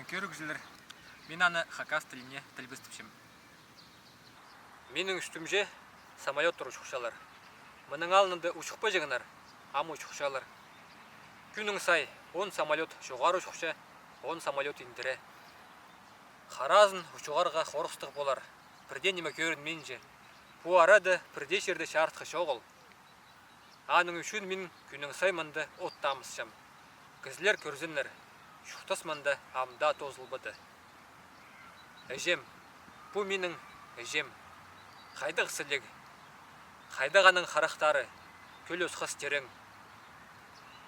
Көрігізілер, мен аны хакас тіліне тілбістіпшім. Менің үстімже самолет тұр ұшқышалар. Мұның алынынды ұшықпа жегінар, ам ұшқышалар. Күнің сай, 10 самолет жоғары ұшқыша, 10 самолет индіре. Қаразын ұшығарға қорқыстық болар. Бірден неме көрін менже. Бұ арады бірде жерде шартқы шоғыл. Аның үшін мен күнің сай мынды оттамысшам. Кізлер көрзінлер. Шуқтас манда амда тозылбыды. Әжем, бұ менің әжем. Қайдық сілік, қайдағаның қарақтары, көл осқас терең.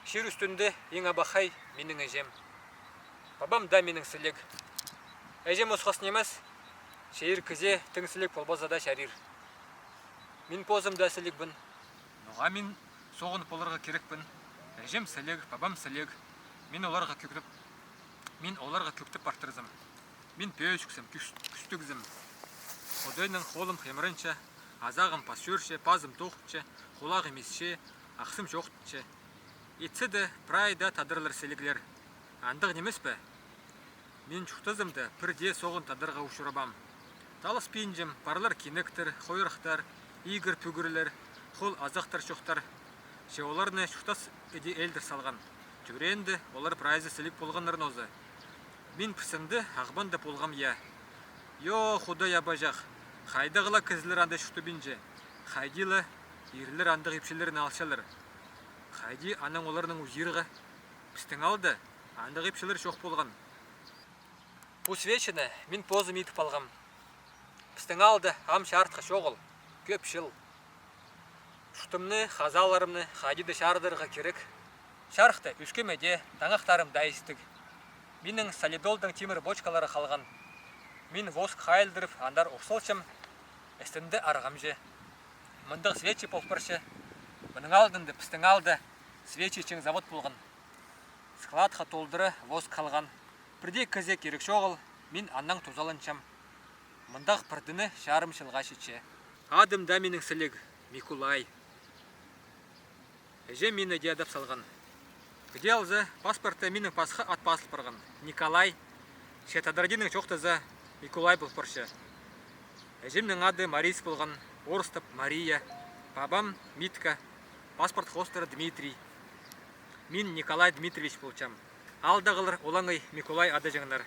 Шер үстінде ең абақай менің әжем. Бабам да менің сілік. Әжем осқас немес, шейір кізе тің сілік болбазада шарир. Мен позымда сілікбін. Ноға мен соғынып оларға керекпін. Әжем сілік, бабам сілік. Мен оларға көктіп бартырызым. Мен пөшкісім, күстігізім. Одайның қолым қемірінше, азағым пасшөрше, пазым тоқытше, қолақ емесше, ақсым жоқтытше. Етсіді прайда тадырлар селіглер. Андық немес бі? Мен шуқтызымды бірде соғын тадырға ұшырабам. Талыс пейінжім, парлар кенектір, қойырықтар, игір пүгірлер, қол азақтар шоқтар. Ше оларны шуқтас еде әлдір салған. Жүренді олар прайзы селік болғанларын озы. Мен пісімді ағбанда болғам я. Йо, құдай абажақ. Қайдағыла кізілер анда шуқты бенже. Қайдилы ерлер андық епшелерін алшалар. Қайди анаң оларының ұзирға. Пістің алды, андық епшелер шоқ болған. Бұс вечіні мен позым етіп алғам. Пістің алды, ам шартқа шоғыл. Көп шыл. Шуқтымны, қазаларымны қайдиді шардырға керек. Шарқты үскемеде таңақтарым дайыстық. Менің солидолдың темір бочкалары қалған. Мен воск қайылдырып, андар ұқсылшым, әстінді арғамжы. Мұндық свечи полпыршы. Мұның алдынды, пістің алды, свечи чың завод болған. Складқа толдыры воск қалған. Бірде көзе керек шоғыл, мен аннан тозалыншам. Мұндақ бірдіні шарым шылға шетше. Адымда менің сілік, Микулай. Әже мені деадап салған. Где алзы паспорты менің пасқы ат басылып барған. Николай, Шетадардинің çoқтызы Микулай бұл пұршы. Әжемнің ады Марис болған, орыстып Мария, бабам Митка, паспорт хостері Дмитрий. Мен Николай Дмитриевич болчам. Алдағылар олаңай Микулай ады жаңынар.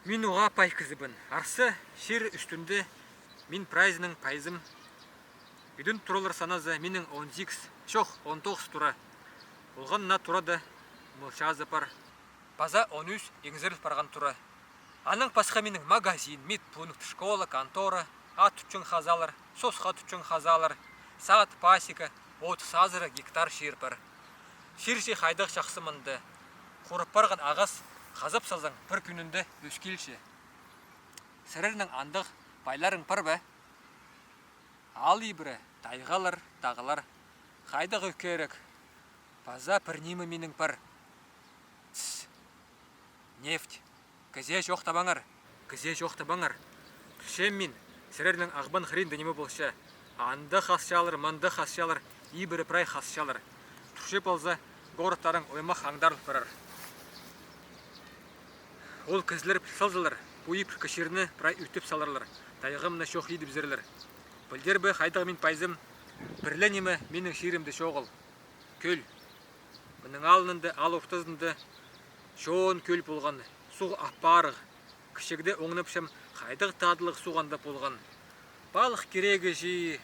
Мен оға пай кізібін. Арсы шер үстінде мен прайзының пайызым. Бүдін тұралар саназы менің 18, шоқ 19 тұра. Олғанына тұрады мұлшазы бар. База 13 еңзіріл барған тұра. Аның пасқа менің магазин, медпункт, школа, контора, ат түтчің хазалар, сосқа түтчің хазалар, сағат пасека, 30 гектар шер бар. Шерше қайдақ шақсымынды. Қорып барған ағас қазап салзаң бір күнінде өскелші. Сірірінің андық байларың бар бә? Ал ебірі, тайғалар, тағылар, қайдақ өкерік. База пірнемі менің бар. Нефть. Кізе жоқта баңар. Кізе жоқта баңар. Түшем мен, сірерінің ағбан хрен дінемі болшы. Анды қасшалар, манды қасшалар, ебірі прай қасшалар. Түшеп алза, ғорыттарың оймақ аңдарлық барар. Ол кізлер салзылар, бұйып кішеріні прай үтіп саларлар. Тайғымны шоқ едіп зірлер. Білдер бі қайдағы мен пайзым, бірләнемі менің шерімді шоғыл. Көл. Мұның алынынды, ал оқтызынды шоғын көл болған. Суғы аппарығы. Кішігді оңыныпшым қайдық тадылық суғанда болған. Балық керегі жи.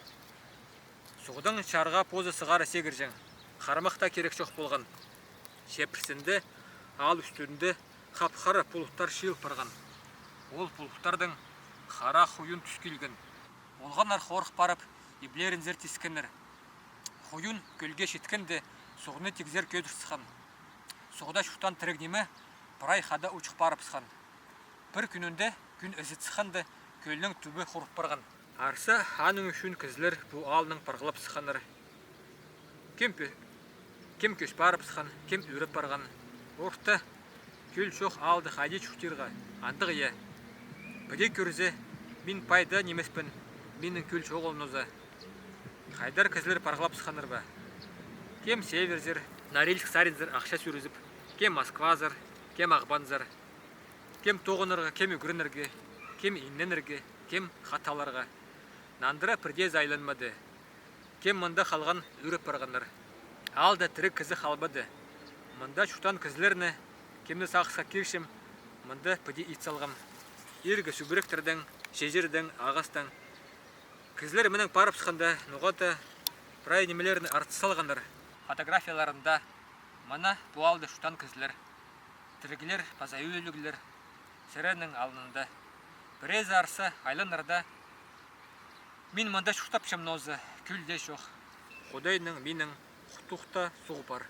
Суғдың шарға позы сығары сегір жәң. Қармақта керек шоқ болған. Шепірсінді, ал үстінде қапқары пұлықтар шиыл парған. Ол пұлықтардың қара құйын түскелген. Олғанар қорық барып, еблерін зертескенір. Құйын көлге шеткенді соғыны тегзер көдір сыған. Соғда шуқтан тірігнемі бірай қада ұчық барып сыған. Бір күнінде күн өзет сықанды көлінің түбі құрып барған. Арса аның үшін кізлер бұл алының парғылап сықаныр. Кем көш барып сыған, кем өріп барған. Орта көл шоқ алды қайде шуқтирға. Андық е. Біде көрізе, мен пайда немеспін, менің көл шоғылын өзі. Қайдар кізлер парғылап сықаныр ба. Кем Северзер, Норильск Саринзер ақша сүрізіп, кем Москвазыр, кем Ағбанзыр. Кем тоғынырға, кем үгірінірге, кем инненірге, кем хаталарға. Нандыра пірде зайланмады. Кем мында қалған үріп барғаныр. Алда тірі кізі қалбады. Мында шутан кізлерні, кемді сақысқа кершім, мында піде ит салғам. Иргі сүбіректердің, шежірдің, ағастың. Кізлер менің парып сықында, нұғаты, прай немелеріні арты салғаныр. Фотографияларында мана буалды шутан кізлер. Тірігілер, пазайы өлігілер, сәрәнің алынында. Бірез арсы айланырда, мен мында шуқтап шамнозы, күлде шоқ. Құдайның менің құтуқта суғы бар.